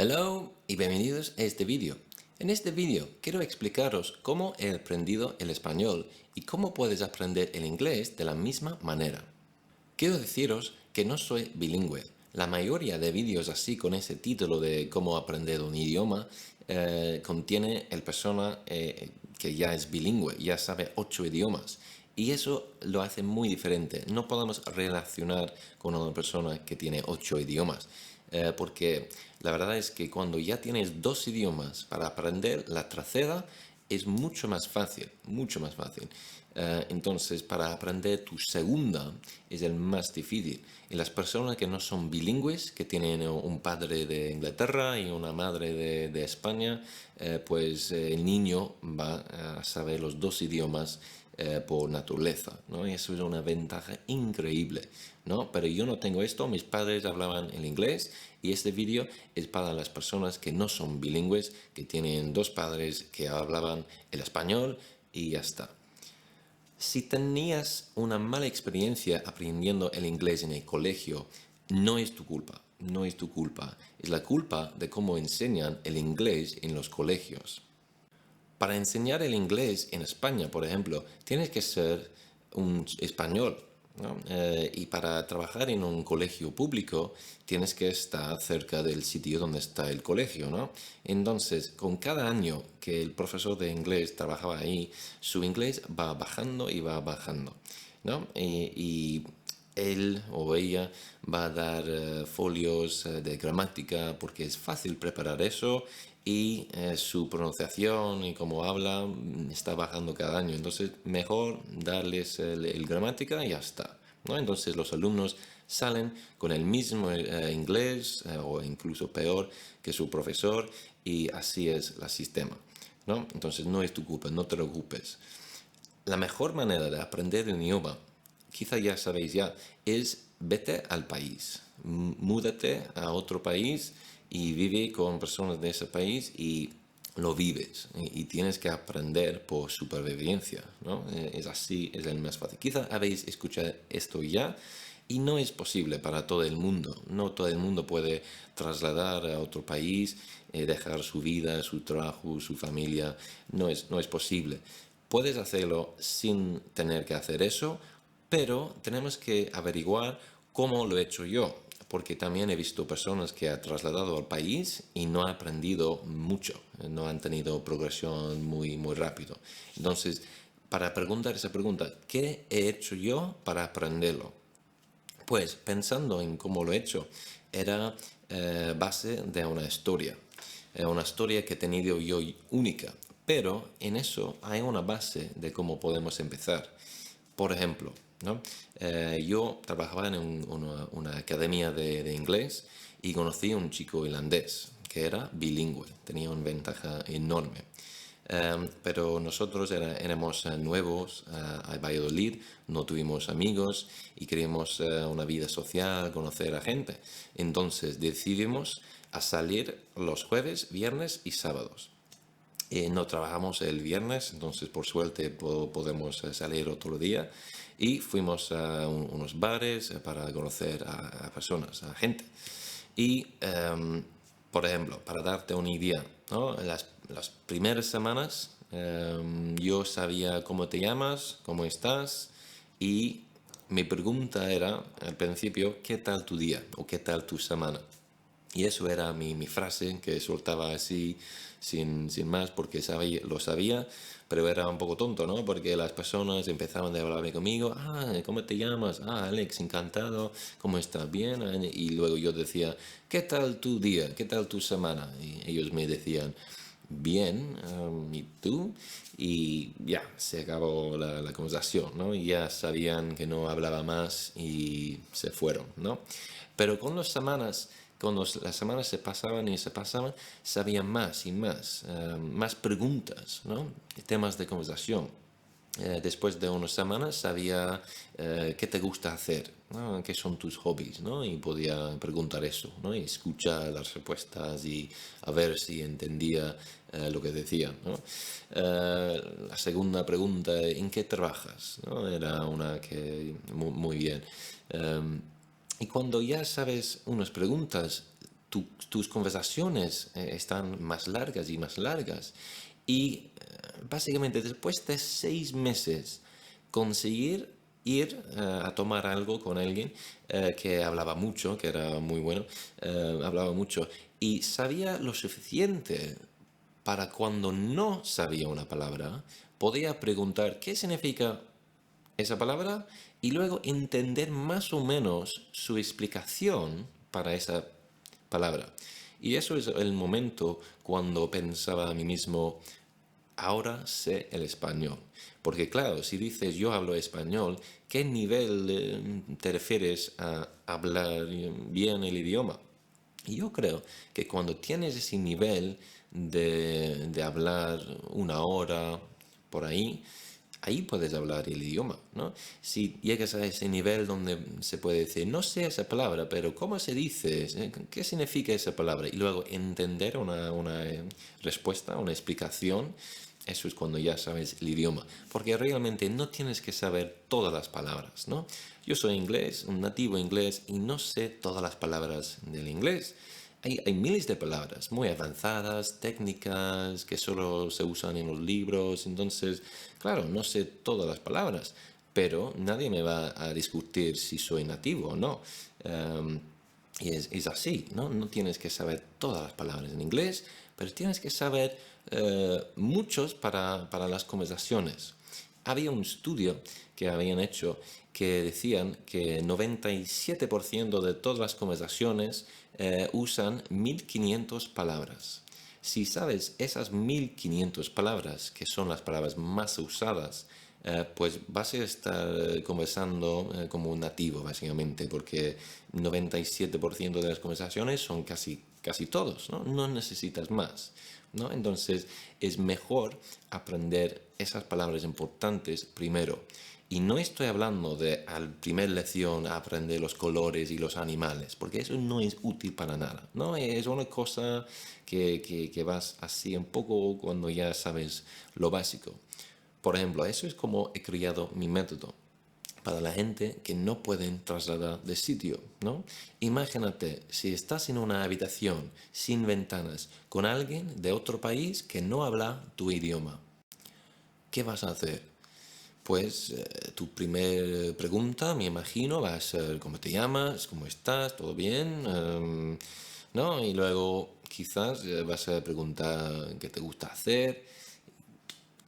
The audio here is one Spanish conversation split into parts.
Hello y bienvenidos a este vídeo. En este vídeo quiero explicaros cómo he aprendido el español y cómo puedes aprender el inglés de la misma manera. Quiero deciros que no soy bilingüe. La mayoría de vídeos así con ese título de cómo aprender un idioma contiene el persona que ya es bilingüe, ya sabe 8 idiomas. Y eso lo hace muy diferente. No podemos relacionar con una persona que tiene 8 idiomas. Porque la verdad es que cuando ya tienes 2 idiomas para aprender, la tercera es mucho más fácil, mucho más fácil. Entonces, para aprender tu segunda es el más difícil. Y las personas que no son bilingües, que tienen un padre de Inglaterra y una madre de España, pues el niño va a saber los 2 idiomas por naturaleza, ¿no? Y eso es una ventaja increíble, ¿no? Pero yo no tengo esto, mis padres hablaban el inglés y este vídeo es para las personas que no son bilingües, que tienen 2 padres que hablaban el español y ya está. Si tenías una mala experiencia aprendiendo el inglés en el colegio, no es tu culpa, no es tu culpa, es la culpa de cómo enseñan el inglés en los colegios. Para enseñar el inglés en España, por ejemplo, tienes que ser un español, ¿no? Y para trabajar en un colegio público tienes que estar cerca del sitio donde está el colegio, ¿no? Entonces, con cada año que el profesor de inglés trabajaba ahí, su inglés va bajando y va bajando, ¿no? Y él o ella va a dar folios de gramática porque es fácil preparar eso y su pronunciación y cómo habla está bajando cada año. Entonces, mejor darles el gramática y ya está, ¿no? Entonces, los alumnos salen con el mismo inglés o incluso peor que su profesor y así es el sistema, ¿no? Entonces, no es tu culpa, no te preocupes. La mejor manera de aprender un idioma, quizá ya sabéis ya, es vete al país, múdate a otro país y vive con personas de ese país y lo vives y tienes que aprender por supervivencia, ¿no? Es así, es el más fácil. Quizá habéis escuchado esto ya y no es posible para todo el mundo. No todo el mundo puede trasladar a otro país, dejar su vida, su trabajo, su familia. No es posible. Puedes hacerlo sin tener que hacer eso, pero tenemos que averiguar cómo lo he hecho yo, porque también he visto personas que han trasladado al país y no han aprendido mucho, no han tenido progresión muy rápido. Entonces, para preguntar esa pregunta, ¿qué he hecho yo para aprenderlo? Pues pensando en cómo lo he hecho, era base de una historia que he tenido yo única, pero en eso hay una base de cómo podemos empezar. Por ejemplo, ¿no? Yo trabajaba en una academia de inglés y conocí a un chico irlandés que era bilingüe, tenía una ventaja enorme. Pero nosotros éramos nuevos a Valladolid, no tuvimos amigos y queríamos una vida social, conocer a gente. Entonces decidimos a salir los jueves, viernes y sábados. No trabajamos el viernes, entonces por suerte podemos salir otro día y fuimos a unos bares para conocer a personas, a gente. Y, por ejemplo, para darte una idea, ¿no? Las primeras semanas yo sabía cómo te llamas, cómo estás y mi pregunta era al principio, ¿qué tal tu día o qué tal tu semana? Y eso era mi frase que soltaba así sin más porque lo sabía, pero era un poco tonto, ¿no? Porque las personas empezaban a hablarme conmigo, ¿cómo te llamas? Alex, encantado, ¿cómo estás? Bien. Y luego yo decía, ¿qué tal tu día? ¿Qué tal tu semana? Y ellos me decían, bien, ¿y tú? Y ya, se acabó la conversación, ¿no? Y ya sabían que no hablaba más y se fueron, ¿no? Pero con las semanas, cuando las semanas se pasaban y se pasaban, sabían más y más preguntas, ¿no? Temas de conversación. Después de unas semanas sabía qué te gusta hacer, ¿no? ¿Qué son tus hobbies? ¿No? Y podía preguntar eso, ¿no? Y escuchar las respuestas y a ver si entendía lo que decían, ¿no? La segunda pregunta, ¿en qué trabajas? ¿No? Era una que muy bien. Y cuando ya sabes unas preguntas, tus conversaciones están más largas y más largas. Y básicamente después de 6 meses conseguir ir a tomar algo con alguien que hablaba mucho, que era muy bueno, hablaba mucho y sabía lo suficiente para cuando no sabía una palabra, podía preguntar qué significa esa palabra y luego entender más o menos su explicación para esa palabra. Y eso es el momento cuando pensaba a mí mismo, ahora sé el español. Porque claro, si dices yo hablo español, ¿qué nivel te refieres a hablar bien el idioma? Y yo creo que cuando tienes ese nivel de hablar una hora por ahí puedes hablar el idioma, ¿no? Si llegas a ese nivel donde se puede decir, no sé esa palabra, pero ¿cómo se dice? ¿Qué significa esa palabra? Y luego entender una respuesta, una explicación, eso es cuando ya sabes el idioma, porque realmente no tienes que saber todas las palabras, ¿no? Yo soy inglés, un nativo inglés, y no sé todas las palabras del inglés. Hay miles de palabras muy avanzadas, técnicas, que solo se usan en los libros. Entonces, claro, no sé todas las palabras, pero nadie me va a discutir si soy nativo o no. Em, y es así, ¿no? No tienes que saber todas las palabras en inglés, pero tienes que saber muchos para las conversaciones. Había un estudio que habían hecho que decían que 97% de todas las conversaciones usan 1500 palabras. Si sabes esas 1500 palabras, que son las palabras más usadas, pues vas a estar conversando como un nativo, básicamente, porque 97% de las conversaciones son casi todos, ¿no? No necesitas más, ¿no? Entonces es mejor aprender esas palabras importantes primero. Y no estoy hablando de al primer lección aprender los colores y los animales, porque eso no es útil para nada, ¿no? Es una cosa que vas así un poco cuando ya sabes lo básico. Por ejemplo, eso es como he creado mi método para la gente que no pueden trasladar de sitio, ¿no? Imagínate si estás en una habitación sin ventanas con alguien de otro país que no habla tu idioma. ¿Qué vas a hacer? Pues tu primera pregunta, me imagino, va a ser ¿cómo te llamas? ¿Cómo estás? ¿Todo bien? ¿No? Y luego quizás vas a preguntar qué te gusta hacer,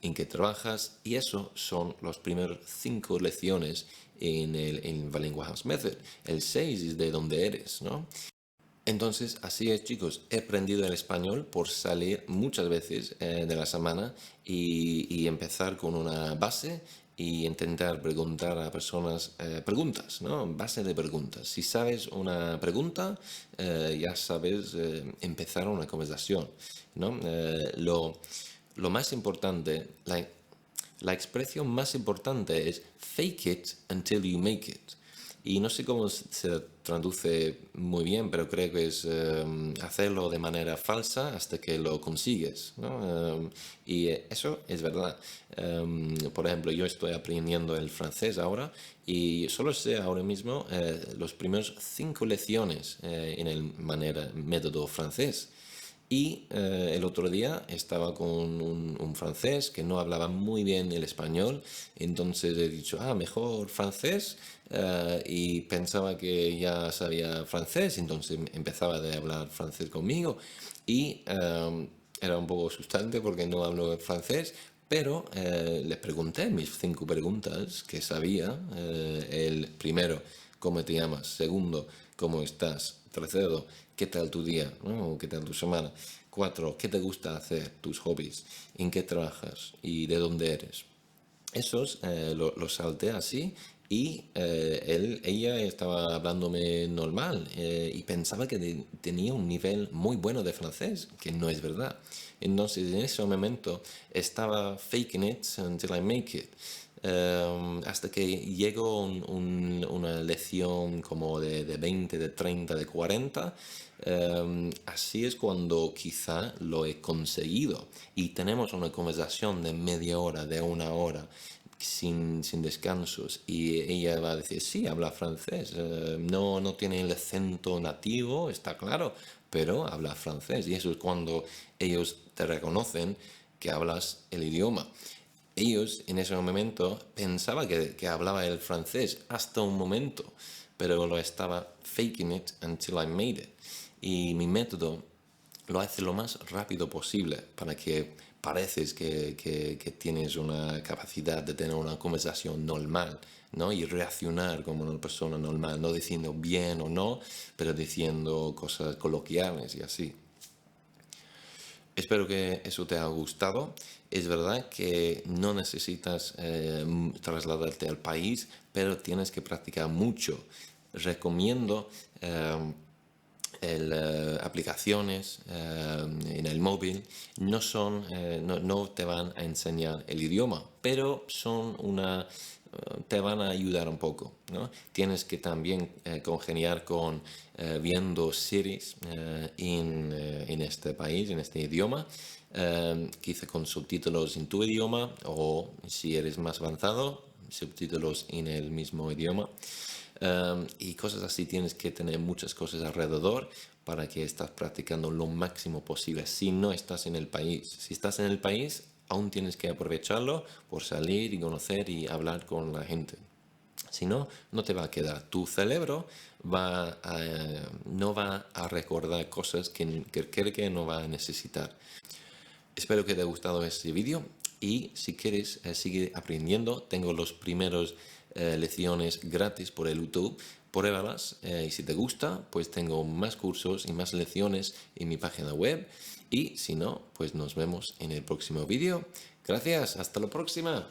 en qué trabajas, y eso son las primeras 5 lecciones en el Bilingual House Method. El 6 es de dónde eres, ¿no? Entonces, así es, chicos, he aprendido el español por salir muchas veces de la semana y empezar con una base y intentar preguntar a personas preguntas, ¿no? Base de preguntas. Si sabes una pregunta, ya sabes empezar una conversación, ¿no? Lo más importante, la expresión más importante es fake it until you make it. Y no sé cómo se traduce muy bien, pero creo que es hacerlo de manera falsa hasta que lo consigues, ¿no? Y eso es verdad. Por ejemplo, yo estoy aprendiendo el francés ahora y solo sé ahora mismo los primeros 5 lecciones en el método francés. Y el otro día estaba con un francés que no hablaba muy bien el español, entonces he dicho, mejor francés, y pensaba que ya sabía francés, entonces empezaba a hablar francés conmigo y era un poco asustante porque no hablo francés, pero le pregunté mis 5 preguntas que sabía. El primero, ¿cómo te llamas? Segundo, ¿cómo estás? Tercero, ¿qué tal tu día? ¿No? ¿Qué tal tu semana? 4, ¿qué te gusta hacer? Tus hobbies. ¿En qué trabajas? ¿Y de dónde eres? Esos los salté así y ella estaba hablándome normal y pensaba que tenía un nivel muy bueno de francés, que no es verdad. Entonces en ese momento estaba faking it until I make it. Hasta que llegó una lección como de 20, de 30, de 40. Así es cuando quizá lo he conseguido y tenemos una conversación de media hora, de una hora, sin descansos, y ella va a decir, sí, habla francés, no tiene el acento nativo, está claro, pero habla francés, y eso es cuando ellos te reconocen que hablas el idioma. Ellos en ese momento pensaban que hablaba el francés hasta un momento, pero lo estaba faking it until I made it. Y mi método lo hace lo más rápido posible para que pareces que tienes una capacidad de tener una conversación normal, ¿no? Y reaccionar como una persona normal, no diciendo bien o no, pero diciendo cosas coloquiales y así. Espero que eso te haya gustado. Es verdad que no necesitas trasladarte al país, pero tienes que practicar mucho. Recomiendo aplicaciones en el móvil. No te van a enseñar el idioma, pero te van a ayudar un poco, ¿no? Tienes que también congeniar con viendo series en este país, en este idioma, quizá con subtítulos en tu idioma, o si eres más avanzado, subtítulos en el mismo idioma. Y cosas así, tienes que tener muchas cosas alrededor para que estás practicando lo máximo posible si no estás en el país. Si estás en el país, aún tienes que aprovecharlo por salir y conocer y hablar con la gente. Si no, no te va a quedar. Tu cerebro no va a recordar cosas que cree que no va a necesitar. Espero que te haya gustado este vídeo, y si quieres seguir aprendiendo, tengo los primeros lecciones gratis por el YouTube. Pruébalas, y si te gusta, pues tengo más cursos y más lecciones en mi página web, y si no, pues nos vemos en el próximo vídeo. Gracias, hasta la próxima.